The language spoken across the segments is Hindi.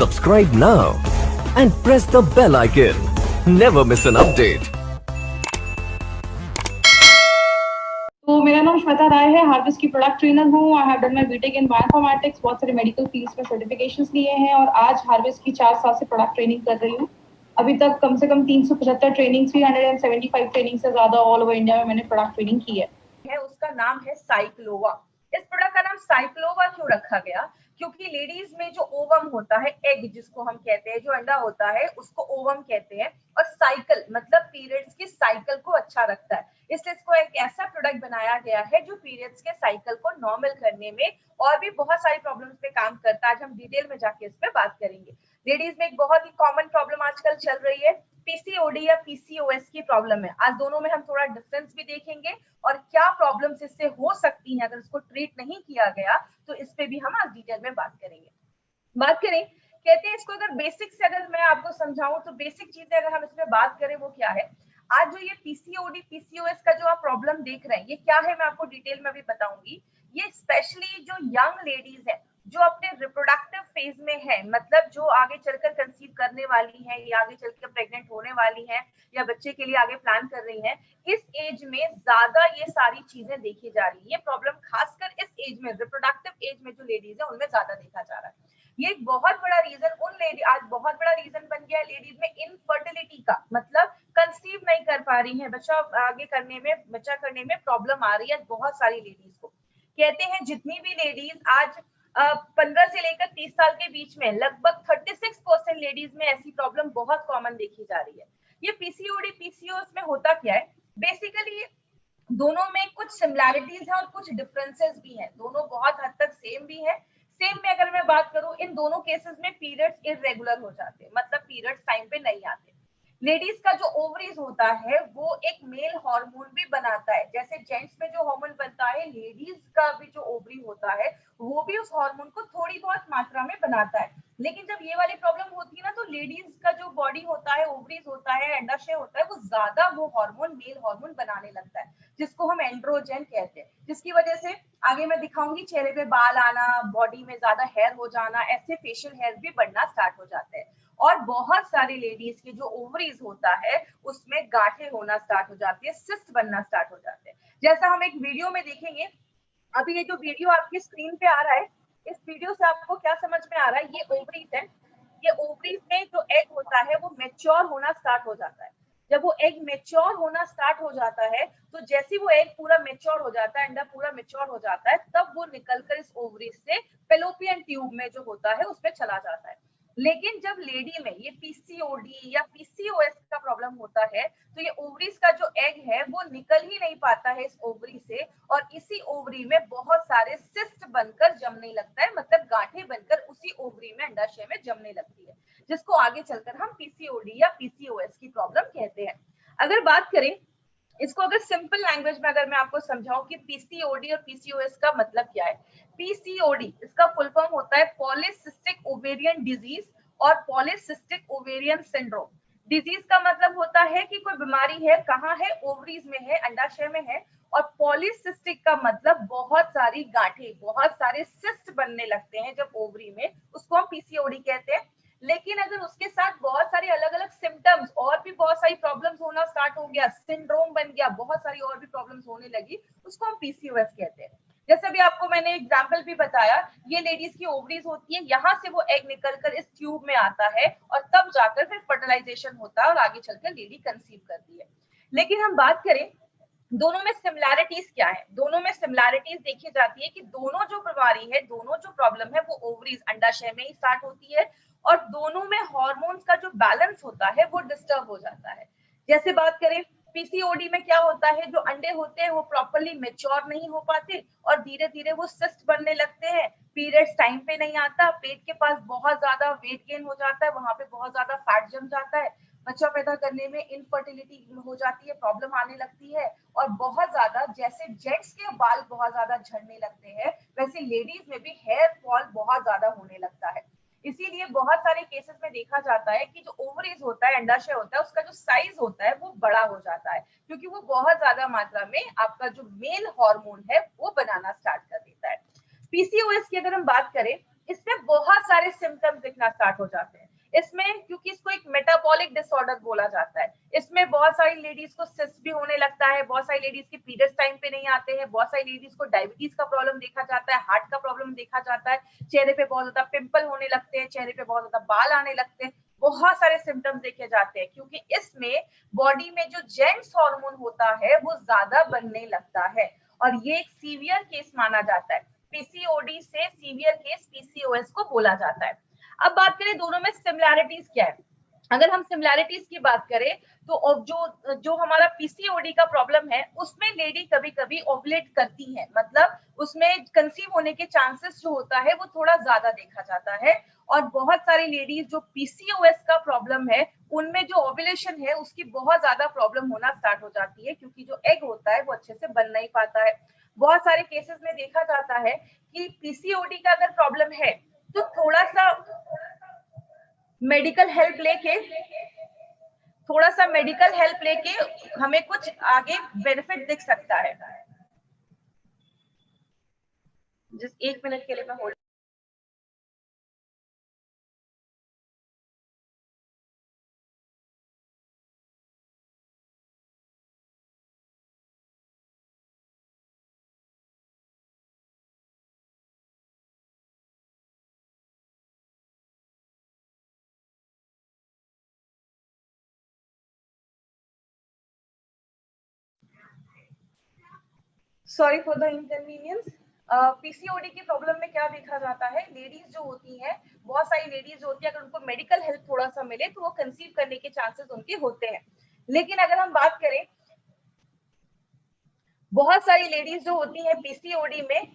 Subscribe now and press the bell icon. Never miss an update. तो मेरा नाम श्वेता राय है, हार्वेस्ट की प्रोडक्ट ट्रेनर हूँ। I have done my BTech in bioinformatics, बहुत सारे मेडिकल फील्ड्स में सर्टिफिकेशंस लिए हैं और आज हार्वेस्ट की 4 साल से प्रोडक्ट ट्रेनिंग कर रही हूँ। अभी तक कम से कम 375 ट्रेनिंग, 375 ट्रेनिंग से ज्यादा ऑल ओवर इंडिया में मैंने प्रोडक्ट ट्रेनिंग की है। उसका नाम है साइक्लोवा। इस प्रोडक्ट का नाम साइक्लोवा क्यों रखा गया? क्योंकि लेडीज में जो ओवम होता है, एग जिसको हम कहते हैं, जो अंडा होता है उसको ओवम कहते हैं, और साइकिल मतलब पीरियड्स की साइकिल को अच्छा रखता है। इसलिए इसको एक ऐसा प्रोडक्ट बनाया गया है जो पीरियड्स के साइकिल को नॉर्मल करने में और भी बहुत सारी प्रॉब्लम्स पे काम करता है। आज हम डिटेल में जाके इस पे बात करेंगे। लेडीज में एक बहुत ही कॉमन प्रॉब्लम आजकल चल रही है, पीसीओडी या पीसीओएस की प्रॉब्लम है। आज दोनों में हम थोड़ा डिफरेंस भी देखेंगे और क्या प्रॉब्लम्स इससे हो सकती हैं अगर इसको ट्रीट नहीं किया गया, तो इस पे भी हम आज डिटेल में बात करेंगे। बात करें, कहते हैं इसको अगर बेसिक से अगर मैं आपको समझाऊं तो बेसिक चीजें अगर हम इसमें बात करें वो क्या है। आज जो ये पीसीओडी पीसीओएस का जो आप प्रॉब्लम देख रहे हैं ये क्या है, मैं आपको डिटेल में भी बताऊंगी। ये स्पेशली जो यंग लेडीज है जो अपने रिप्रोडक्टिव फेज में है, मतलब जो आगे चलकर कंसीव करने वाली है या आगे चलकर प्रेग्नेंट होने वाली है या बच्चे के लिए आगे प्लान कर रही है, इस एज में ज्यादा ये सारी चीजें देखी जा रही है। ये प्रॉब्लम खासकर इस एज में, रिप्रोडक्टिव एज में जो लेडीज है उनमें ज्यादा देखा जा रहा है। ये एक बहुत बड़ा रीजन उन लेडी, आज बहुत बड़ा रीजन बन गया है लेडीज में इनफर्टिलिटी का, मतलब कंसीव नहीं कर पा रही है, बच्चा आगे करने में, बच्चा करने में प्रॉब्लम आ रही है बहुत सारी लेडीज को। कहते हैं जितनी भी लेडीज आज 15 से लेकर 30 साल के बीच में लगभग 36% लेडीज में ऐसी प्रॉब्लम बहुत कॉमन देखी जा रही है। ये पीसीओडी पीसीओएस में होता क्या है, बेसिकली दोनों में कुछ सिमिलैरिटीज है और कुछ डिफरेंसेस भी हैं। दोनों बहुत हद तक सेम भी है। सेम में अगर मैं बात करूं, इन दोनों केसेस में पीरियड्स इररेगुलर हो जाते हैं, मतलब पीरियड्स टाइम पे नहीं आते। लेडीज का जो ओवरीज होता है वो एक मेल हार्मोन भी बनाता है। जैसे जेंट्स में जो हार्मोन बनता है, लेडीज का भी जो ओवरी होता है वो भी उस हार्मोन को थोड़ी बहुत मात्रा में बनाता है। लेकिन जब ये वाली प्रॉब्लम होती है ना, तो लेडीज का जो बॉडी होता है, ओवरीज होता है, अंडाशय होता है, वो ज्यादा वो हार्मोन, मेल हार्मोन बनाने लगता है, जिसको हम एंड्रोजन कहते हैं। जिसकी वजह से आगे मैं दिखाऊंगी चेहरे पे बाल आना, बॉडी में ज्यादा हेयर हो जाना, ऐसे फेशियल हेयर भी बढ़ना स्टार्ट हो जाते हैं। और बहुत सारी लेडीज के जो ओवरीज होता है उसमें गांठें होना स्टार्ट हो जाती है, सिस्ट बनना स्टार्ट हो जाते हैं। जैसा हम एक वीडियो में देखेंगे, अभी ये जो वीडियो आपकी स्क्रीन पे आ रहा है, इस वीडियो से आपको क्या समझ में आ रहा है, ये ओवरीज है। ये ओवरीज में जो एग होता है वो मैच्योर होना स्टार्ट हो जाता है। जब वो एग मैच्योर होना स्टार्ट हो जाता है, तो जैसे वो एग पूरा मैच्योर हो जाता है, अंडा पूरा मैच्योर हो जाता है, तब वो निकलकर इस ओवरीज से फेलोपियन ट्यूब में जो होता है उसमें चला जाता है। लेकिन जब लेडी में ये पीसीओडी या पीसीओएस का प्रॉब्लम होता है, तो ये ओवरीज का जो एग है वो निकल ही नहीं पाता है इस ओवरी से, और इसी ओवरी में बहुत सारे सिस्ट बनकर जमने लगता है, मतलब गांठें बनकर उसी ओवरी में, अंडाशय में जमने लगती है, जिसको आगे चलकर हम पीसीओडी या पीसीओएस की प्रॉब्लम कहते हैं। अगर बात करें इसको, अगर सिंपल लैंग्वेज में अगर मैं आपको समझाऊं कि पीसीओडी और पीसीओएस का मतलब क्या है। पीसीओडी इसका फुल फॉर्म होता है पॉलीसिस्टिक ओवेरियन डिजीज और पॉलीसिस्टिक ओवेरियन सिंड्रोम। डिजीज का मतलब होता है कि कोई बीमारी है, कहाँ है, ओवरीज में है, अंडाशय में है। और पॉलीसिस्टिक का मतलब बहुत सारी गांठें, बहुत सारे सिस्ट बनने लगते हैं जब ओवरी में, उसको हम पीसीओडी कहते हैं। लेकिन अगर उसके साथ बहुत सारे अलग अलग सिम्टम्स और भी बहुत सारी प्रॉब्लम्स होना स्टार्ट हो गया, सिंड्रोम बन गया, बहुत सारी और भी प्रॉब्लम्स होने लगी, उसको हम पीसीओएस कहते हैं। जैसे भी आपको मैंने एग्जांपल भी बताया, ये लेडीज की ओवरीज होती है, यहाँ से वो एग निकलकर इस ट्यूब में आता है और तब जाकर फिर फर्टिलाइजेशन होता है और आगे चलकर लेडी कंसीव करती है। लेकिन हम बात करें दोनों में सिमिलैरिटीज क्या है, दोनों में सिमिलैरिटीज देखी जाती है कि दोनों जो बीमारी है, दोनों जो प्रॉब्लम है वो ओवरीज, अंडाशय में ही स्टार्ट होती है, और दोनों में हार्मोन्स का जो बैलेंस होता है वो डिस्टर्ब हो जाता है। जैसे बात करें पीसीओडी में क्या होता है, जो अंडे होते हैं वो प्रॉपर्ली मैच्योर नहीं हो पाते और धीरे धीरे वो सिस्ट बनने लगते हैं, पीरियड्स टाइम पे नहीं आता, पेट के पास बहुत ज्यादा वेट गेन हो जाता है, वहां पे बहुत ज्यादा फैट जम जाता है, बच्चा पैदा करने में इनफर्टिलिटी हो जाती है, प्रॉब्लम आने लगती है, और बहुत ज्यादा, जैसे जेंट्स के बाल बहुत ज्यादा झड़ने लगते हैं, वैसे लेडीज में भी हेयर फॉल बहुत ज्यादा होने लगता है। इसीलिए बहुत सारे केसेस में देखा जाता है कि जो ओवरीज होता है, अंडाशय होता है, उसका जो साइज होता है वो बड़ा हो जाता है, क्योंकि वो बहुत ज्यादा मात्रा में आपका जो मेल हार्मोन है वो बनाना स्टार्ट कर देता है। पीसीओएस की अगर हम बात करें इसमें बहुत सारे सिम्टम्स दिखना स्टार्ट हो जाते हैं। इसमें क्योंकि इसको एक मेटाबॉलिक डिसऑर्डर बोला जाता है, इसमें बहुत सारी लेडीज को सिस्ट भी होने लगता है, बहुत सारी लेडीज के पीरियड्स टाइम पे नहीं आते हैं, बहुत सारी लेडीज को डायबिटीज का प्रॉब्लम देखा जाता है, हार्ट का प्रॉब्लम देखा जाता है, चेहरे पे बहुत ज्यादा पिंपल होने लगते हैं, चेहरे पे बहुत ज्यादा बाल आने लगते हैं, बहुत सारे सिम्टम्स देखे जाते हैं, क्योंकि इसमें बॉडी में जो जेंट्स हार्मोन होता है वो ज्यादा बनने लगता है, और ये एक सीवियर केस माना जाता है। पीसीओडी से सीवियर केस पीसीओएस को बोला जाता है। अब बात करें दोनों में सिमिलैरिटीज क्या है। अगर हम सिमिलैरिटीज की बात करें तो जो हमारा पीसीओडी का प्रॉब्लम है उसमें लेडी कभी कभी ओवुलेट करती है, मतलब उसमें कंसीव होने के चांसेस जो होता है वो थोड़ा ज्यादा देखा जाता है, और बहुत सारी लेडीज जो पीसीओएस का प्रॉब्लम है उनमें जो ओवुलेशन है उसकी बहुत ज्यादा प्रॉब्लम होना स्टार्ट हो जाती है, क्योंकि जो एग होता है वो अच्छे से बन नहीं पाता है। बहुत सारे केसेस में देखा जाता है कि पीसीओडी का अगर प्रॉब्लम है तो थोड़ा सा मेडिकल हेल्प लेके हमें कुछ आगे बेनिफिट दिख सकता है। जिस 1 मिनट के लिए मैं hold. Sorry for the inconvenience. PCOD की प्रॉब्लम में क्या देखा जाता है, लेडीज जो होती हैं, बहुत सारी लेडीज जो होती है, अगर उनको मेडिकल हेल्प थोड़ा सा मिले तो वो कंसीव करने के चांसेस उनके होते हैं। लेकिन अगर हम बात करें, बहुत सारी लेडीज जो होती है पीसीओडी में,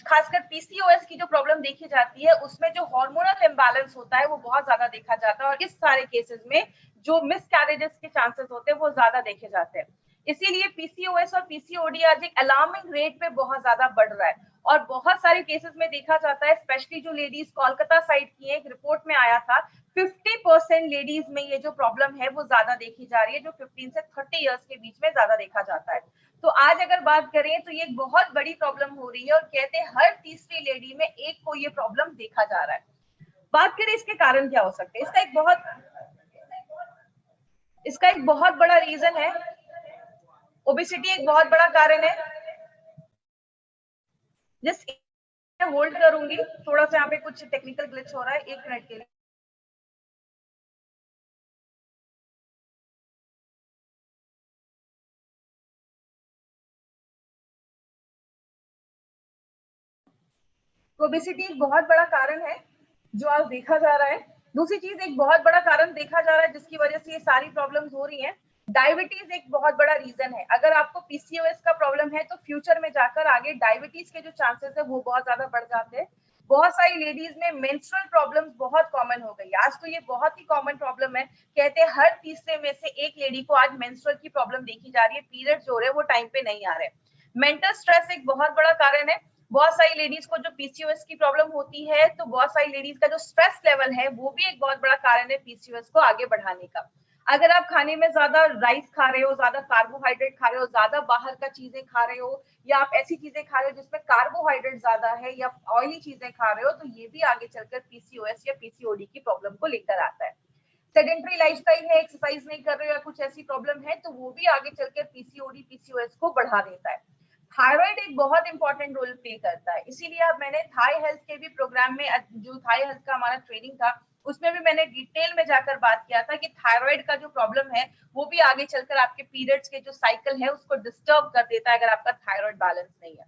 खासकर पीसीओएस की जो प्रॉब्लम देखी जाती है उसमें जो हार्मोनल इम्बैलेंस होता है वो बहुत ज्यादा देखा जाता है, और इस सारे केसेस में जो मिसकैरेजेस के चांसेस होते हैं वो ज्यादा देखे जाते हैं। इसीलिए पीसीओएस और पीसीओडी आज एक अलार्मिंग रेट पे बहुत ज्यादा बढ़ रहा है, और बहुत सारे केसेस में देखा जाता है, स्पेशली जो लेडीज कोलकाता साइड की है, एक रिपोर्ट में आया था 50% लेडीज में ये जो प्रॉब्लम है वो ज्यादा देखी जा रही है, जो 15 से 30 इयर्स के बीच में ज्यादा देखा जाता है। तो आज अगर बात करें तो ये एक बहुत बड़ी प्रॉब्लम हो रही है, और कहते हैं हर तीसरी लेडी में एक को ये प्रॉब्लम देखा जा रहा है। बात करें इसके कारण क्या हो सकते हैं, इसका एक बहुत बड़ा रीजन है, ओबेसिटी एक बहुत बड़ा कारण है। जस्ट होल्ड करूंगी, थोड़ा सा यहाँ पे कुछ टेक्निकल ग्लिच हो रहा है, 1 मिनट के लिए। ओबेसिटी एक बहुत बड़ा कारण है जो आज देखा जा रहा है। दूसरी चीज, एक बहुत बड़ा कारण देखा जा रहा है जिसकी वजह से ये सारी प्रॉब्लम्स हो रही हैं, डायबिटीज एक बहुत बड़ा रीजन है। अगर आपको पीसीओएस का प्रॉब्लम है तो फ्यूचर में जाकर आगे डायबिटीज के जो चांसेस है वो बहुत ज्यादा बढ़ जाते हैं। बहुत सारी लेडीज में मेंस्ट्रुअल प्रॉब्लम्स बहुत कॉमन हो गई, आज तो ये बहुत ही कॉमन प्रॉब्लम है। कहते हैं हर तीसरे में से एक लेडी को आज मेंस्ट्रुअल की प्रॉब्लम देखी जा रही है, पीरियड्स जो रहे वो टाइम पे नहीं आ रहे। मेंटल स्ट्रेस एक बहुत बड़ा कारण है। बहुत सारी लेडीज को जो पीसीओएस की प्रॉब्लम होती है तो बहुत सारी लेडीज का जो स्ट्रेस लेवल है वो भी एक बहुत बड़ा कारण है पीसीओएस को आगे बढ़ाने का। अगर आप खाने में ज्यादा राइस खा रहे हो, ज्यादा कार्बोहाइड्रेट खा रहे हो, ज्यादा बाहर का चीजें खा रहे हो, या आप ऐसी चीजें खा रहे हो जिसमें कार्बोहाइड्रेट ज्यादा है, या ऑयली चीजें खा रहे हो, तो ये भी आगे चलकर पीसीओएस या पीसीओडी की प्रॉब्लम को लेकर आता है। सेडेंटरी लाइफस्टाइल है, एक्सरसाइज नहीं कर रहे हो या कुछ ऐसी प्रॉब्लम है तो वो भी आगे चलकर पीसीओडी पीसीओएस को बढ़ा देता है। थायराइड एक बहुत इंपॉर्टेंट रोल प्ले करता है, इसीलिए अब मैंने थाई हेल्थ के भी प्रोग्राम में, जो थाई हेल्थ का हमारा ट्रेनिंग था उसमें भी मैंने डिटेल में जाकर बात किया था कि थायराइड का जो प्रॉब्लम है वो भी आगे चलकर आपके पीरियड्स के जो साइकिल है उसको डिस्टर्ब कर देता है अगर आपका थायराइड बैलेंस नहीं है।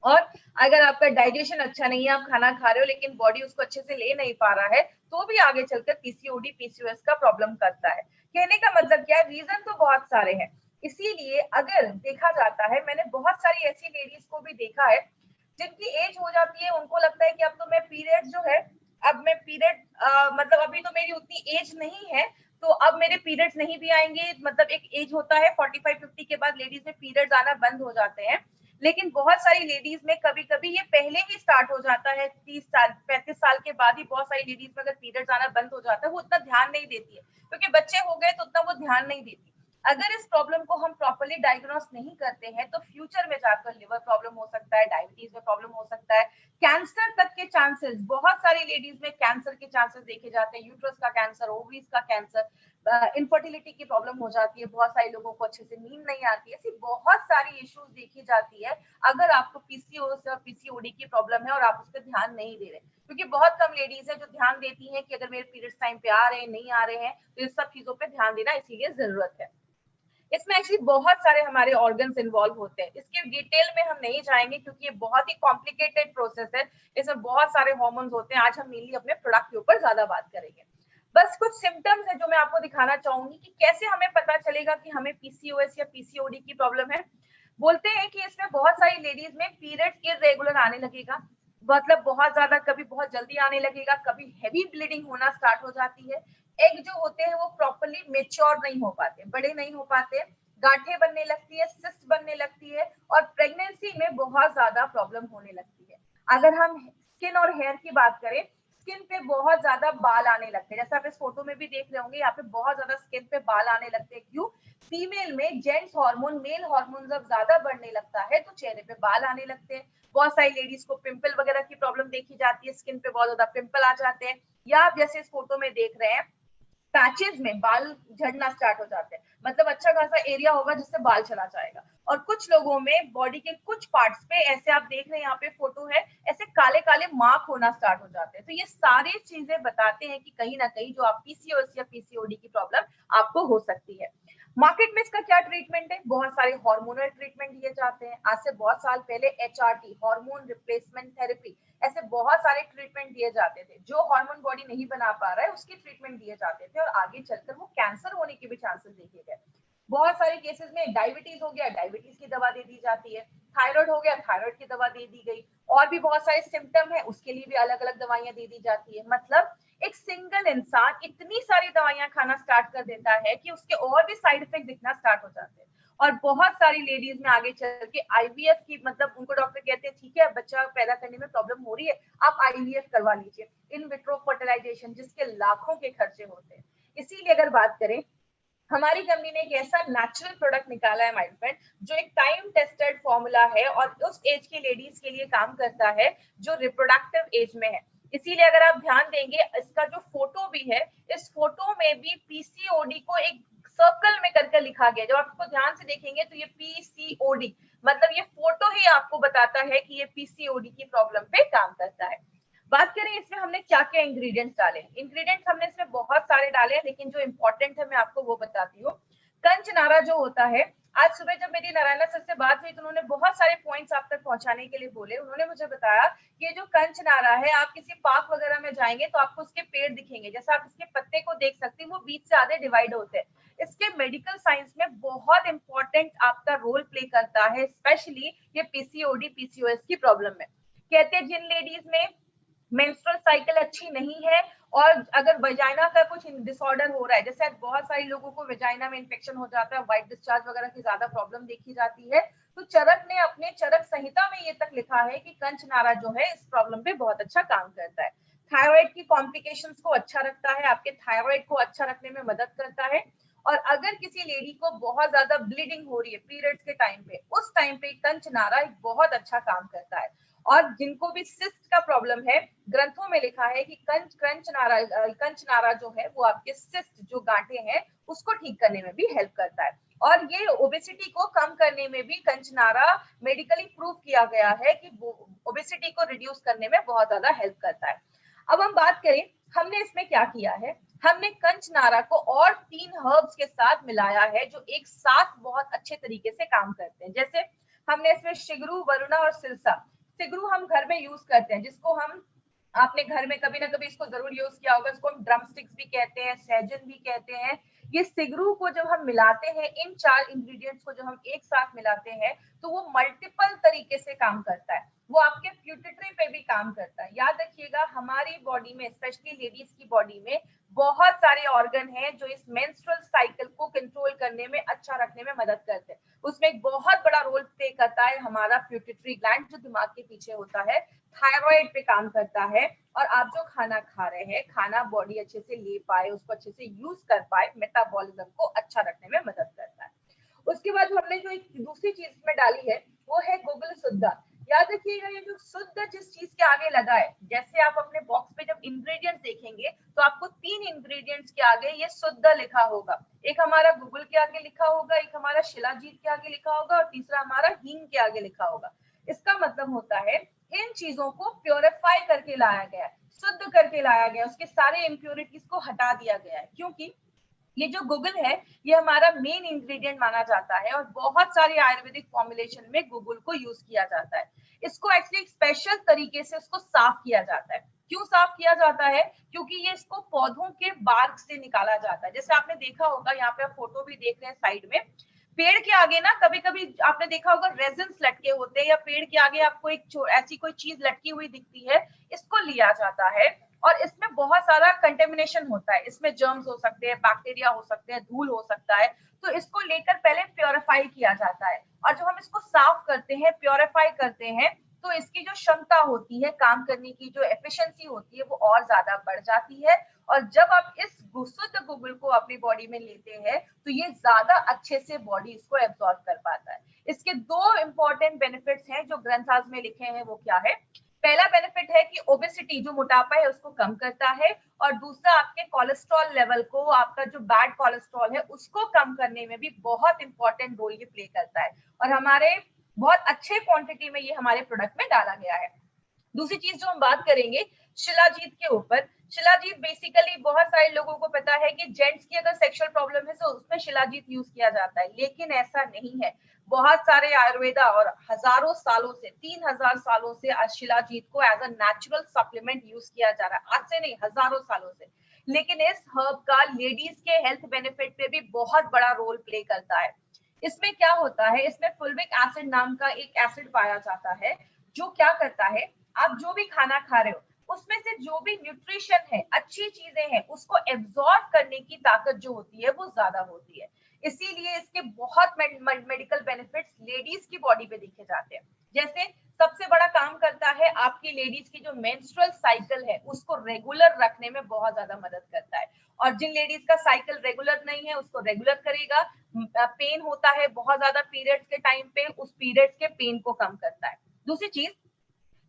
और अगर आपका डाइजेशन अच्छा नहीं है, आप खाना खा रहे हो लेकिन बॉडी उसको अच्छे से ले नहीं पा रहा है, तो भी आगे चलकर पीसीओडी पीसीओएस का प्रॉब्लम करता है। कहने का मतलब क्या है, रीजन तो बहुत सारे हैं। इसीलिए अगर देखा जाता है, मैंने बहुत सारी ऐसी लेडीज को भी देखा है जिनकी एज हो जाती है, उनको लगता है कि अब तो मैं पीरियड जो है, अब मैं पीरियड मतलब अभी तो मेरी उतनी एज नहीं है तो अब मेरे पीरियड्स नहीं भी आएंगे। मतलब एक एज होता है 45-50 के बाद लेडीज में पीरियड्स आना बंद हो जाते हैं, लेकिन बहुत सारी लेडीज में कभी कभी ये पहले ही स्टार्ट हो जाता है, 30 साल 35 साल के बाद ही बहुत सारी लेडीज में अगर पीरियड्स आना बंद हो जाता है वो उतना ध्यान नहीं देती है, क्योंकि बच्चे हो गए तो उतना वो ध्यान नहीं देती। अगर इस प्रॉब्लम को हम प्रॉपर्ली डायग्नोस नहीं करते हैं तो फ्यूचर में जाकर लिवर प्रॉब्लम हो सकता है, डायबिटीज में प्रॉब्लम हो सकता है, कैंसर तक के चांसेस, बहुत सारी लेडीज में कैंसर के चांसेस देखे जाते हैं, यूट्रस का कैंसर, ओवरीज का कैंसर, इनफर्टिलिटी की प्रॉब्लम हो जाती है, बहुत सारे लोगों को अच्छे से नींद नहीं आती है, ऐसी बहुत सारी इश्यूज देखी जाती है अगर आपको पीसीओएस या पीसीओडी की प्रॉब्लम है और आप उस पर ध्यान नहीं दे रहे, क्योंकि बहुत कम लेडीज है जो ध्यान देती हैं कि अगर मेरे पीरियड्स टाइम पे आ रहे हैं, नहीं आ रहे हैं, तो इस सब चीजों पे ध्यान देना इसीलिए जरूरत है। इसमें एक्चुअली बहुत सारे हमारे ऑर्गन्स इन्वॉल्व होते हैं, इसके डिटेल में हम नहीं जाएंगे क्योंकि ये बहुत ही कॉम्प्लिकेटेड प्रोसेस है, इसमें बहुत सारे हार्मोन्स होते हैं। आज हम मेनली अपने प्रोडक्ट के ऊपर ज्यादा बात करेंगे। बस कुछ सिम्टम्स है जो मैं आपको दिखाना चाहूंगी कि कैसे हमें पता चलेगा कि हमें पीसीओएस या पीसीओडी की प्रॉब्लम है। बोलते हैं कि इसमें बहुत सारी लेडीज में पीरियड इरेगुलर आने लगेगा, मतलब बहुत ज्यादा, कभी बहुत जल्दी आने लगेगा, कभी हेवी ब्लीडिंग होना स्टार्ट हो जाती है, एग जो होते हैं वो प्रॉपर्ली मेच्योर नहीं हो पाते, बड़े नहीं हो पाते, गांठें बनने लगती है, सिस्ट बनने लगती है और प्रेगनेंसी में बहुत ज्यादा प्रॉब्लम होने लगती है। अगर हम स्किन और हेयर की बात करें, स्किन पे बहुत ज्यादा बाल आने लगते हैं, जैसा आप इस फोटो में भी देख रहे होंगे, यहाँ पे बहुत ज्यादा स्किन पे बाल आने लगते हैं। क्यों? फीमेल में जेंट्स हार्मोन, मेल हार्मोन जब ज्यादा बढ़ने लगता है तो चेहरे पे बाल आने लगते हैं। बहुत सारी लेडीज को पिंपल वगैरह की प्रॉब्लम देखी जाती है, स्किन पे बहुत ज्यादा पिंपल आ जाते हैं, या आप जैसे इस फोटो में देख रहे हैं पैचेस में बाल झड़ना स्टार्ट हो जाते हैं, मतलब अच्छा खासा एरिया होगा जिससे बाल चला जाएगा। और कुछ लोगों में बॉडी के कुछ पार्ट्स पे, ऐसे आप देख रहे हैं यहाँ पे फोटो है, ऐसे काले काले मार्क होना स्टार्ट हो जाते हैं। तो ये सारी चीजें बताते हैं कि कहीं ना कहीं जो आप पीसीओएस या पीसीओडी की प्रॉब्लम आपको हो सकती है। मार्केट में इसका क्या ट्रीटमेंट है? बहुत सारे हार्मोनल ट्रीटमेंट दिए जाते हैं। आज से बहुत साल पहले एचआरटी, हार्मोन रिप्लेसमेंट थेरेपी, ऐसे बहुत सारे ट्रीटमेंट दिए जाते थे। जो हार्मोन बॉडी नहीं बना पा रहा है उसकी ट्रीटमेंट दिए जाते थे और आगे चलकर वो कैंसर होने के भी चांसेस देखे गए। बहुत सारे केसेस में डायबिटीज हो गया, डायबिटीज की दवा दे दी जाती है, थायराइड हो गया, थायराइड की दवा दे दी गई, और भी बहुत सारे सिम्टम है उसके लिए भी अलग अलग दवाइयां दे दी जाती है। मतलब एक सिंगल इंसान इतनी सारी दवाइयां खाना स्टार्ट कर देता है कि उसके और भी साइड इफेक्ट दिखना स्टार्ट हो जाते हैं। और बहुत सारी लेडीज में आगे चल के आईवीएफ की, मतलब उनको डॉक्टर कहते हैं ठीक है बच्चा पैदा करने में प्रॉब्लम हो रही है, आप आईवीएफ करवा लीजिए, इन विट्रो फर्टिलाइजेशन, जिसके लाखों के खर्चे होते हैं। इसीलिए अगर बात करें, हमारी कंपनी ने एक ऐसा नेचुरल प्रोडक्ट निकाला है माइंडफ्रेंड, जो एक टाइम टेस्टेड फॉर्मूला है और उस एज की लेडीज के लिए काम करता है जो रिप्रोडक्टिव एज में है। इसीलिए अगर आप ध्यान देंगे, इसका जो फोटो भी है, इस फोटो में भी पीसीओडी को एक सर्कल में करके लिखा गया। जब आप इसको ध्यान से देखेंगे तो ये पीसीओडी, मतलब ये फोटो ही आपको बताता है कि ये पीसीओडी की प्रॉब्लम पे काम करता है। बात करें इसमें हमने क्या क्या इंग्रेडिएंट्स डाले। इंग्रेडिएंट्स हमने इसमें बहुत सारे डाले हैं, लेकिन जो इंपॉर्टेंट है मैं आपको वो बताती हूँ। कंचनारा जो होता है, आज सुबह जब मेरी नारायणा सर से बात हुई तो उन्होंने बहुत सारे पॉइंट्स आप तक पहुंचाने के लिए बोले। उन्होंने मुझे बताया कि ये जो कंचनारा है, आप किसी पार्क वगैरह में जाएंगे तो आपको उसके पेड़ दिखेंगे, जैसे आप इसके पत्ते को देख सकते हैं, वो बीच से आधे डिवाइड होते हैं। इसके मेडिकल साइंस में बहुत इंपॉर्टेंट आपका रोल प्ले करता है, स्पेशली ये पीसीओडी पीसीओएस की प्रॉब्लम में। कहते हैं जिन लेडीज में मेंस्ट्रुअल साइकिल अच्छी नहीं है और अगर वजाइना का कुछ डिसऑर्डर हो रहा है, जैसे बहुत सारे लोगों को वजाइना में इन्फेक्शन हो जाता है, व्हाइट डिस्चार्ज वगैरह की ज्यादा प्रॉब्लम देखी जाती है, तो चरक ने अपने चरक संहिता में ये तक लिखा है कि कंचनारा जो है इस प्रॉब्लम पे बहुत अच्छा काम करता है। थायराइड की कॉम्प्लिकेशंस को अच्छा रखता है, आपके थायराइड को अच्छा रखने में मदद करता है। और अगर किसी लेडी को बहुत ज्यादा ब्लीडिंग हो रही है पीरियड्स के टाइम पे, उस टाइम पे कंचनारा एक बहुत अच्छा काम करता है। और जिनको भी सिस्ट का प्रॉब्लम है, ग्रंथों में लिखा है कि कंचनारा जो है वो आपके सिस्ट जो गांठे हैं उसको ठीक करने में भी हेल्प करता है। और ये ओबेसिटी को कम करने में भी कंचनारा मेडिकली प्रूव किया गया है कि ओबेसिटी को रिड्यूस करने में बहुत ज्यादा हेल्प करता है। अब हम बात करें हमने इसमें क्या किया है। हमने कंचनारा को और 3 हर्ब्स के साथ मिलाया है जो एक साथ बहुत अच्छे तरीके से काम करते हैं। जैसे हमने इसमें शिगरू, वरुणा और सिरसा। सिगरू हम घर में यूज करते हैं, जिसको हम, आपने घर में कभी ना कभी इसको जरूर यूज किया होगा, इसको हम ड्रम स्टिक्स भी कहते हैं, सहजन भी कहते हैं। ये सिगरू को जब हम मिलाते हैं, इन 4 इंग्रेडिएंट्स को जब हम एक साथ मिलाते हैं तो वो मल्टीपल तरीके से काम करता है। वो आपके प्यूटिट्री पे भी काम करता है। याद रखिएगा, हमारी बॉडी में, स्पेशली लेडीज की बॉडी में बहुत सारे ऑर्गन हैं जो इस मेंस्ट्रुअल साइकिल को कंट्रोल करने में, अच्छा रखने में मदद करते हैं। उसमें एक बहुत बड़ा रोल प्ले करता है हमारा प्यूटिट्री ग्लैंड, जो दिमाग के पीछे होता है, थायराइड पे काम करता है। और आप जो खाना खा रहे हैं, खाना बॉडी अच्छे से ले पाए, उसको अच्छे से यूज कर पाए, मेटाबॉलिज्म को अच्छा रखने में मदद करता है। उसके बाद हमने जो एक दूसरी चीज इसमें डाली है वो है गुगल शुद्ध। याद रखिएगा ये जो शुद्ध जिस चीज के आगे लगा है, जैसे आप अपने बॉक्स पे जब इंग्रेडिएंट्स देखेंगे तो आपको 3 इंग्रेडिएंट्स के आगे ये शुद्ध लिखा होगा। एक हमारा गूगल के आगे लिखा होगा, एक हमारा शिलाजीत के आगे लिखा होगा और तीसरा हमारा हींग के आगे लिखा होगा। इसका मतलब होता है इन चीजों को प्योरीफाई करके लाया गया है, शुद्ध करके लाया गया, उसके सारे इम्प्योरिटीज को हटा दिया गया है। क्योंकि ये जो गूगल है ये हमारा मेन इंग्रेडिएंट माना जाता है और बहुत सारे आयुर्वेदिक फॉर्मुलेशन में गूगल को यूज किया जाता है। इसको एक्चुअली एक स्पेशल तरीके से उसको साफ किया जाता है। क्यों साफ किया जाता है? क्योंकि ये इसको पौधों के बार्क से निकाला जाता है। जैसे आपने देखा होगा, यहाँ पे आप फोटो भी देख रहे हैं साइड में, पेड़ के आगे ना कभी कभी आपने देखा होगा रेजिन्स लटके होते हैं या पेड़ के आगे आपको एक ऐसी कोई चीज लटकी हुई दिखती है, इसको लिया जाता है और इसमें बहुत सारा कंटेमिनेशन होता है। इसमें जर्म्स हो सकते हैं, बैक्टीरिया हो सकते हैं, धूल हो सकता है, तो इसको लेकर पहले प्योरीफाई किया जाता है और जब हम इसको साफ करते हैं, प्योरीफाई करते हैं, तो इसकी जो क्षमता होती है काम करने की, जो एफिशिएंसी होती है वो और ज्यादा बढ़ जाती है। और जब आप इस शुद्ध गूगल को अपनी बॉडी में लेते हैं तो ये ज्यादा अच्छे से बॉडी इसको एब्जॉर्ब कर पाता है। इसके 2 इंपॉर्टेंट बेनिफिट्स हैं जो ग्रंथाज में लिखे हैं, वो क्या है? पहला बेनिफिट है कि ओबेसिटी जो मोटापा है उसको कम करता है और दूसरा आपके कोलेस्ट्रॉल लेवल को, आपका जो बैड कोलेस्ट्रॉल है उसको कम करने में भी बहुत इंपॉर्टेंट रोल ये प्ले करता है और हमारे बहुत अच्छे क्वांटिटी में ये हमारे प्रोडक्ट में डाला गया है। दूसरी चीज जो हम बात करेंगे शिलाजीत के ऊपर। शिलाजीत बेसिकली बहुत सारे लोगों को पता है कि जेंट्स की अगर सेक्सुअल प्रॉब्लम है तो उसमें शिलाजीत यूज किया जाता है, लेकिन ऐसा नहीं है। बहुत सारे आयुर्वेदा और हजारों सालों से, 3000 सालों से शिलाजीत को as a natural supplement use किया जा रहा है, आज से नहीं हजारों सालों से। लेकिन इस हर्ब का लेडीज के हेल्थ बेनिफिट पे भी बहुत बड़ा रोल प्ले करता है। इसमें क्या होता है, इसमें फुल्विक एसिड नाम का एक एसिड पाया जाता है जो क्या करता है, आप जो भी खाना खा रहे हो उसमें से जो भी न्यूट्रिशन है, अच्छी चीजें हैं, उसको एब्जॉर्ब करने की ताकत जो होती है वो ज्यादा होती है। इसीलिए इसके बहुत मेडिकल बेनिफिट्स लेडीज की बॉडी पे देखे जाते हैं। जैसे सबसे बड़ा काम करता है आपकी लेडीज की जो मेंस्ट्रुअल साइकिल है उसको रेगुलर रखने में बहुत ज्यादा मदद करता है और जिन लेडीज का साइकिल रेगुलर नहीं है उसको रेगुलर करेगा। पेन होता है बहुत ज्यादा पीरियड्स के टाइम पे, उस पीरियड्स के पेन को कम करता है। दूसरी चीज,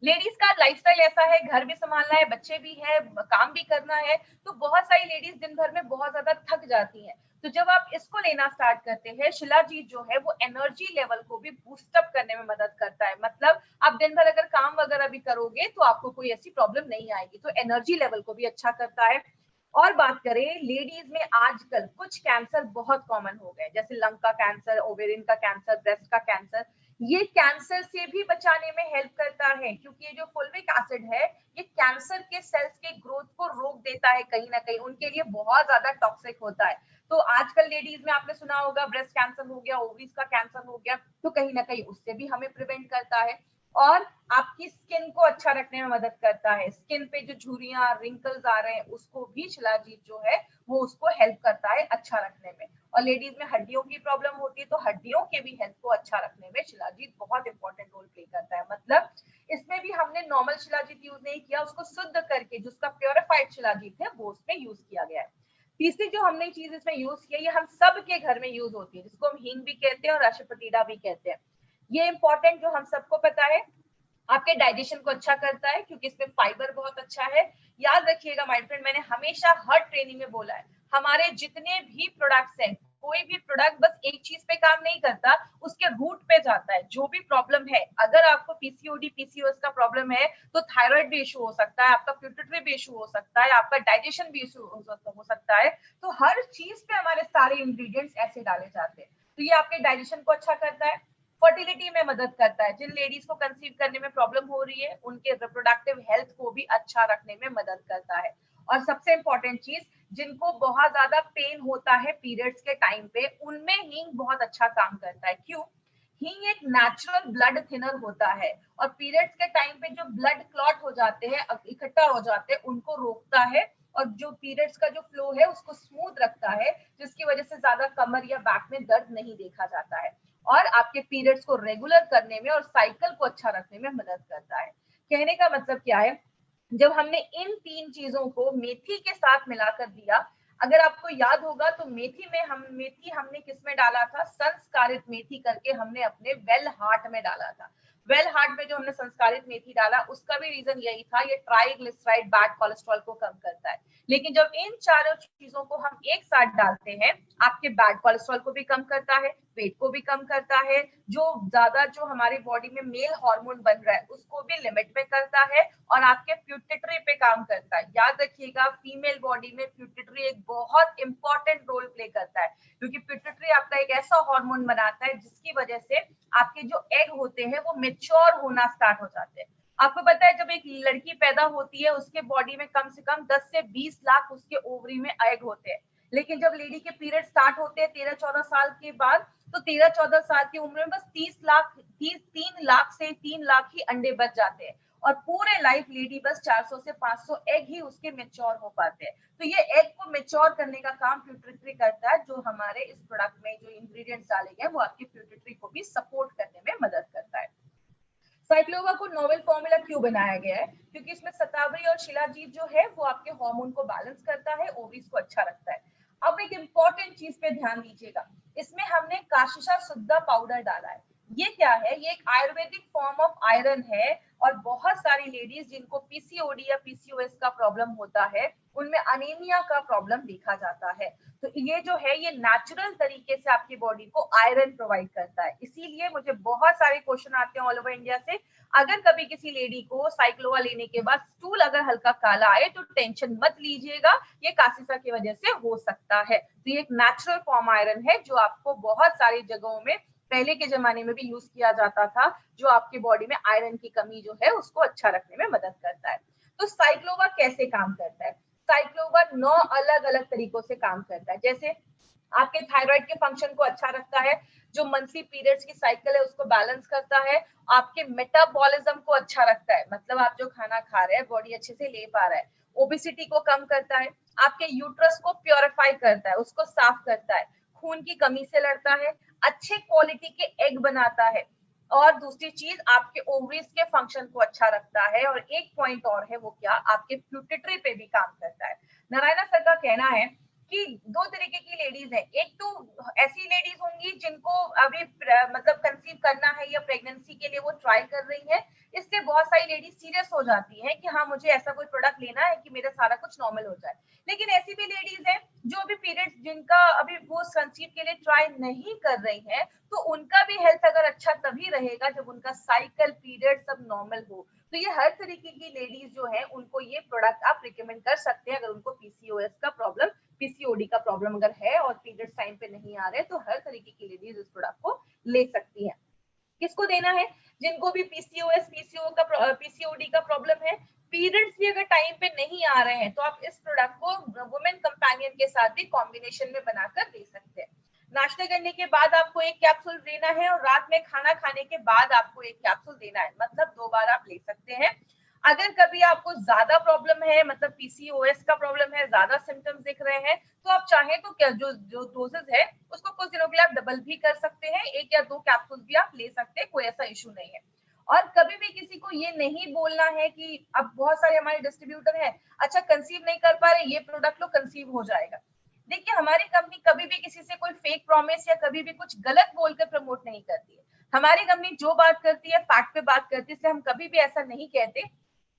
लेडीज का लाइफस्टाइल ऐसा है, घर भी संभालना है, बच्चे भी है, काम भी करना है, तो बहुत सारी लेडीज दिन भर में बहुत ज्यादा थक जाती हैं। तो जब आप इसको लेना स्टार्ट करते हैं, शिलाजीत जो है वो एनर्जी लेवल को भी बूस्ट अप करने में मदद करता है। मतलब आप दिन भर अगर काम वगैरह भी करोगे तो आपको कोई ऐसी प्रॉब्लम नहीं आएगी, तो एनर्जी लेवल को भी अच्छा करता है। और बात करें लेडीज में, आजकल कुछ कैंसर बहुत कॉमन हो गए, जैसे लंग का कैंसर, ओवेरियन का कैंसर, ब्रेस्ट का कैंसर, ये कैंसर से भी बचाने में हेल्प करता है क्योंकि ये जो फुल्विक एसिड है ये कैंसर के सेल्स के ग्रोथ को रोक देता है, कहीं ना कहीं उनके लिए बहुत ज्यादा टॉक्सिक होता है। तो आजकल लेडीज में आपने सुना होगा ब्रेस्ट कैंसर हो गया, ओवरीज का कैंसर हो गया, तो कहीं ना कहीं उससे भी हमें प्रिवेंट करता है और आपकी स्किन को अच्छा रखने में मदद करता है। स्किन पे जो झुर्रियां, रिंकल्स आ रहे हैं उसको भी शिलाजीत जो है वो उसको हेल्प करता है अच्छा रखने में। और लेडीज में हड्डियों की प्रॉब्लम होती है तो हड्डियों के भी हेल्थ को अच्छा रखने में शिलाजीत बहुत इंपॉर्टेंट रोल प्ले करता है। मतलब इसमें भी हमने नॉर्मल शिलाजीत यूज नहीं किया, उसको शुद्ध करके जिसका प्योरिफाइड शिलाजीत है वो उसमें यूज किया गया है। तीसरी जो हमने चीज इसमें यूज की है, ये हम सब के घर में यूज होती है, जिसको हम हींग भी कहते हैं और अशफतीडा भी कहते हैं। ये इंपॉर्टेंट जो हम सबको पता है, आपके डाइजेशन को अच्छा करता है क्योंकि इसमें फाइबर बहुत अच्छा है। याद रखिएगा माय फ्रेंड, मैंने हमेशा हर ट्रेनिंग में बोला है, हमारे जितने भी प्रोडक्ट्स हैं, कोई भी प्रोडक्ट बस एक चीज पे काम नहीं करता, उसके रूट पे जाता है। जो भी प्रॉब्लम है, अगर आपको पीसीओडी, पीसीओएस का प्रॉब्लम है तो थायराइड भी इशू हो सकता है, आपका प्यूटरी भी इशू हो सकता है, आपका डाइजेशन भी इशू हो सकता है। तो हर चीज पे हमारे सारे इंग्रेडिएंट्स ऐसे डाले जाते हैं। तो ये आपके डाइजेशन को अच्छा करता है, फर्टिलिटी में मदद करता है, जिन लेडीज को कंसीव करने में प्रॉब्लम हो रही है उनके रिप्रोडक्टिव हेल्थ को भी अच्छा रखने में मदद करता है। और सबसे इंपॉर्टेंट चीज, जिनको बहुत ज्यादा पेन होता है पीरियड्स के टाइम पे, उनमें हींग बहुत अच्छा काम करता है। क्यों? हींग एक नेचुरल ब्लड थिनर होता है और पीरियड्स के टाइम पे जो ब्लड क्लॉट हो जाते हैं, इकट्ठा हो जाते हैं, उनको रोकता है और जो पीरियड्स का जो फ्लो है उसको स्मूथ रखता है, जिसकी वजह से ज्यादा कमर या बैक में दर्द नहीं देखा जाता है और आपके पीरियड्स को रेगुलर करने में और साइकिल को अच्छा रखने में मदद करता है। कहने का मतलब क्या है, जब हमने इन 3 चीजों को मेथी के साथ मिलाकर दिया, अगर आपको याद होगा तो मेथी हमने किसमें डाला था, संस्कारित मेथी करके हमने अपने वेल हार्ट में डाला था। वेल हार्ट में जो हमने संस्कारित मेथी डाला उसका भी रीजन यही था, ये ट्राइग्लिसराइड बैड कोलेस्ट्रॉल को कम करता है। लेकिन जब इन चारों चीजों को हम एक साथ डालते हैं, आपके बैड कोलेस्ट्रॉल को भी कम करता है, वेट को भी कम करता है, जो हमारे बॉडी में मेल हार्मोन बन रहा है उसको भी लिमिट में करता है, और आपके प्यूटिटरी पे काम करता है। याद रखिएगा, फीमेल बॉडी में प्यूटिटरी एक बहुत इंपॉर्टेंट रोल प्ले करता है, क्योंकि प्यूटिटरी आपका एक ऐसा हार्मोन बनाता है जिसकी वजह से आपके जो एग होते हैं वो मेच्योर होना स्टार्ट हो जाते हैं। आपको पता है, जब एक लड़की पैदा होती है उसके बॉडी में कम से कम 10 से 20 लाख उसके ओवरी में एग होते हैं, लेकिन जब लेडी के पीरियड स्टार्ट होते हैं 13-14 साल के बाद, तो 13-14 साल की उम्र में बस 3 लाख से 3 लाख ही अंडे बच जाते हैं, और पूरे लाइफ लेडी बस 400 से 500 एग ही उसके मेच्योर हो पाते हैं। तो ये एग को मेच्योर करने का काम प्यूटिटरी करता है, जो हमारे इस प्रोडक्ट में जो इंग्रेडिएंट्स डाले गए वो आपकी प्यूटिटरी को भी सपोर्ट करने में मदद करता है। साइक्लोवा को नोवेल फॉर्मूला क्यों बनाया गया है? क्योंकि इसमें शतावरी और शिलाजीत जो है वो आपके हार्मोन को बैलेंस करता है, ओवरीज को अच्छा रखता है। अब एक इंपॉर्टेंट चीज पे ध्यान दीजिएगा, इसमें हमने काशिशा शुद्धा पाउडर डाला है। ये क्या है? ये एक आयुर्वेदिक फॉर्म ऑफ आयरन है, और बहुत सारी लेडीज जिनको पीसीओडी या पीसीओएस का प्रॉब्लम होता है उनमें अनीमिया का प्रॉब्लम देखा जाता है। तो ये जो है ये नेचुरल तरीके से आपकी बॉडी को आयरन प्रोवाइड करता है। इसीलिए मुझे बहुत सारे क्वेश्चन आते हैं ऑल ओवर इंडिया से, अगर कभी किसी लेडी को साइक्लोवा लेने के बाद स्टूल अगर हल्का काला आए तो टेंशन मत लीजिएगा, ये कासिसा की वजह से हो सकता है। तो ये एक नेचुरल फॉर्म आयरन है जो आपको बहुत सारी जगहों में पहले के जमाने में भी यूज किया जाता था, जो आपकी बॉडी में आयरन की कमी जो है उसको अच्छा रखने में मदद करता है। तो साइक्लोवा कैसे काम करता है? साइक्लोवा 9 अलग अलग तरीकों से काम करता है। जैसे आपके थायराइड के फंक्शन को अच्छा रखता है, जो मंथली पीरियड्स की साइकिल है उसको बैलेंस करता है, आपके मेटाबॉलिज्म को अच्छा रखता है, मतलब आप जो खाना खा रहे हैं बॉडी अच्छे से ले पा रहा है, ओबेसिटी को कम करता है, आपके यूट्रस को प्योरीफाई करता है, उसको साफ करता है, खून की कमी से लड़ता है, अच्छे क्वालिटी के एग बनाता है, और दूसरी चीज आपके ओवरीज के फंक्शन को अच्छा रखता है, और एक पॉइंट और है, वो क्या, आपके प्यूटिटरी पे भी काम करता है। नारायणा सर का कहना है कि 2 तरीके की लेडीज है, एक तो ऐसी लेडीज होंगी जिनको अभी मतलब कंसीव करना है या प्रेगनेंसी के लिए वो ट्राई कर रही है, इससे बहुत सारी लेडीज सीरियस हो जाती हैं कि हाँ मुझे ऐसा कोई प्रोडक्ट लेना है कि मेरा सारा कुछ नॉर्मल हो जाए। लेकिन ऐसी भी लेडीज है जो अभी पीरियड्स जिनका अभी वो कंसीव के लिए ट्राई नहीं कर रही है, तो उनका भी हेल्थ अगर अच्छा तभी रहेगा जब उनका साइकिल पीरियड सब नॉर्मल हो। तो ये हर तरीके की लेडीज जो है उनको ये प्रोडक्ट आप रिकमेंड कर सकते हैं, अगर उनको पीसीओएस का प्रॉब्लम, पीसीओडी का प्रॉब्लम अगर है और पीरियड्स टाइम पे नहीं आ रहे, तो हर तरीके की लेडीज इस प्रोडक्ट को ले सकती है। किसको देना है? जिनको भी पीसीओएस पीसीओडी का प्रॉब्लम है, पीरियड्स भी अगर टाइम पे नहीं आ रहे हैं, तो आप इस प्रोडक्ट को वुमेन कंपेनियन के साथ भी कॉम्बिनेशन में बनाकर दे सकते हैं। नाश्ता करने के बाद आपको एक कैप्सूल देना है, और रात में खाना खाने के बाद आपको एक कैप्सूल देना है, मतलब 2 बार आप ले सकते हैं। अगर कभी आपको ज्यादा प्रॉब्लम है, मतलब पीसीओएस का प्रॉब्लम है, ज्यादा सिम्टम्स दिख रहे हैं, तो आप चाहें तो क्या जो डोजेस है उसको कुछ दिनों के लिए आप डबल भी कर सकते हैं, 1 या 2 कैप्सूल भी आप ले सकते हैं, कोई ऐसा इशू नहीं है। और कभी भी किसी को ये नहीं बोलना है कि अब बहुत सारे हमारे डिस्ट्रीब्यूटर हैं, अच्छा कंसीव नहीं कर पा रहे, ये प्रोडक्ट लो कंसीव हो जाएगा। देखिए, हमारी कंपनी कभी भी किसी से कोई फेक प्रॉमिस या कभी भी कुछ गलत बोलकर प्रमोट नहीं करती है। हमारी कंपनी जो बात करती है फैक्ट पे बात करती है, इसलिए हम कभी भी ऐसा नहीं कहते।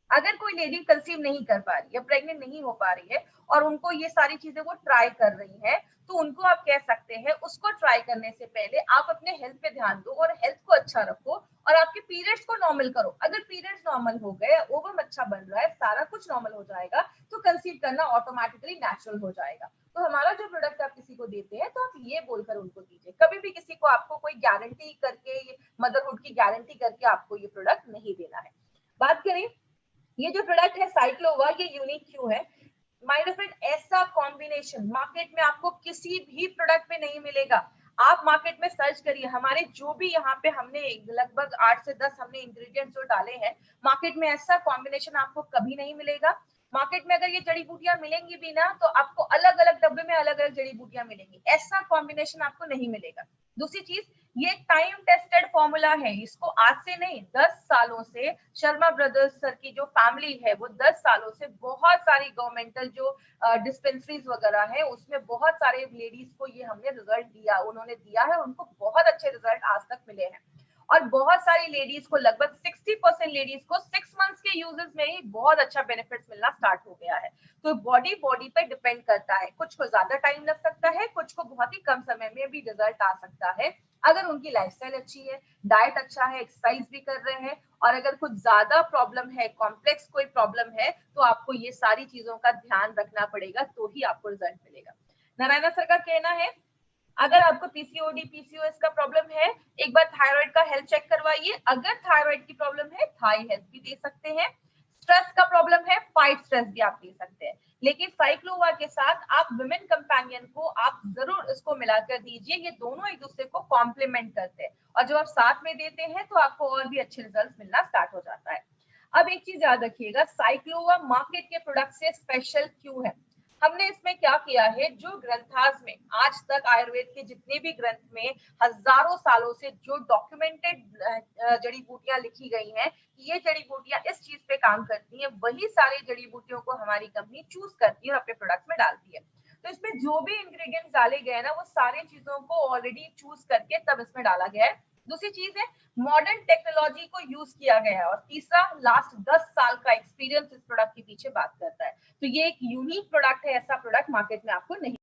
अगर कोई लेडी कंसीव नहीं कर पा रही है, प्रेग्नेंट नहीं हो पा रही है, और उनको ये सारी चीजें वो ट्राई कर रही है, तो उनको आप कह सकते हैं उसको ट्राई करने से पहले आप अपने हेल्थ पे ध्यान दो और हेल्थ को अच्छा रखो, और आपके पीरियड्स को नॉर्मल करो। अगर पीरियड्स नॉर्मल हो गए, ओवम अच्छा बन रहा है, सारा कुछ नॉर्मल हो जाएगा, तो कंसीव करना ऑटोमेटिकली नेचुरल हो जाएगा। तो हमारा जो प्रोडक्ट आप किसी को देते हैं, तो आप ये बोलकर उनको दीजिए। कभी भी किसी को आपको कोई गारंटी करके, मदरहुड की गारंटी करके आपको ये प्रोडक्ट नहीं देना है। बात करें, ये जो प्रोडक्ट है साइक्लोवा, ये यूनिक क्यों है? माय डियर फ्रेंड, ऐसा कॉम्बिनेशन मार्केट में आपको किसी भी प्रोडक्ट में नहीं मिलेगा। आप मार्केट में सर्च करिए, हमारे जो भी यहाँ पे हमने लगभग 8 से 10 हमने इंग्रेडिएंट्स जो डाले हैं, मार्केट में ऐसा कॉम्बिनेशन आपको कभी नहीं मिलेगा। मार्केट में अगर ये जड़ी बूटियां मिलेंगी भी ना, तो आपको अलग अलग डब्बे में अलग अलग जड़ी बूटियां मिलेंगी, ऐसा कॉम्बिनेशन आपको नहीं मिलेगा। दूसरी चीज, ये टाइम टेस्टेड फॉर्मूला है, इसको आज से नहीं 10 सालों से शर्मा ब्रदर्स सर की जो फैमिली है वो 10 सालों से बहुत सारी गवर्नमेंटल जो डिस्पेंसरीज वगैरह है उसमें बहुत सारे लेडीज को ये हमने रिजल्ट दिया, उन्होंने दिया है, उनको बहुत अच्छे रिजल्ट आज तक मिले हैं। और बहुत सारी लेडीज को, लगभग 60% लेडीज को 6 मंथ्स के यूजेस में ही बहुत अच्छा बेनिफिट्स मिलना स्टार्ट हो गया है। तो बॉडी पे डिपेंड करता है, कुछ को ज्यादा टाइम लग सकता है, कुछ को बहुत ही कम समय में भी रिजल्ट आ सकता है अगर उनकी लाइफस्टाइल अच्छी है, डाइट अच्छा है, एक्सरसाइज भी कर रहे हैं। और अगर कुछ ज्यादा प्रॉब्लम है, कॉम्प्लेक्स कोई प्रॉब्लम है, तो आपको ये सारी चीजों का ध्यान रखना पड़ेगा, तो ही आपको रिजल्ट मिलेगा। नारायणा सर का कहना है अगर आपको पीसीओडी पीसीओएस का प्रॉब्लम है, एक बार थायराइड का हेल्थ चेक करवाइए, अगर थायराइड की प्रॉब्लम है थाई हेल्थ भी दे सकते हैं, स्ट्रेस का प्रॉब्लम है फाइट स्ट्रेस भी आप ले सकते हैं। लेकिन साइक्लोवा के साथ आप विमेन कंपेनियन को आप जरूर इसको मिलाकर दीजिए, ये दोनों एक दूसरे को कॉम्प्लीमेंट करते हैं और जब आप साथ में देते हैं तो आपको और भी अच्छे रिजल्ट मिलना स्टार्ट हो जाता है। अब एक चीज याद रखिएगा, साइक्लोवा मार्केट के प्रोडक्ट से स्पेशल क्यों है। हमने इसमें क्या किया है, जो ग्रंथाज में आज तक आयुर्वेद के जितने भी ग्रंथ में हजारों सालों से जो डॉक्यूमेंटेड जड़ी बूटियां लिखी गई हैं कि ये जड़ी बूटियां इस चीज पे काम करती हैं, वही सारी जड़ी बूटियों को हमारी कंपनी चूज करती है और अपने प्रोडक्ट में डालती है। तो इसमें जो भी इंग्रेडिएंट्स डाले गए हैं ना, वो सारी चीजों को ऑलरेडी चूज करके तब इसमें डाला गया है। दूसरी चीज है, मॉडर्न टेक्नोलॉजी को यूज किया गया है। और तीसरा, लास्ट 10 साल का एक्सपीरियंस इस प्रोडक्ट के पीछे बात करता है। तो ये एक यूनिक प्रोडक्ट है, ऐसा प्रोडक्ट मार्केट में आपको नहीं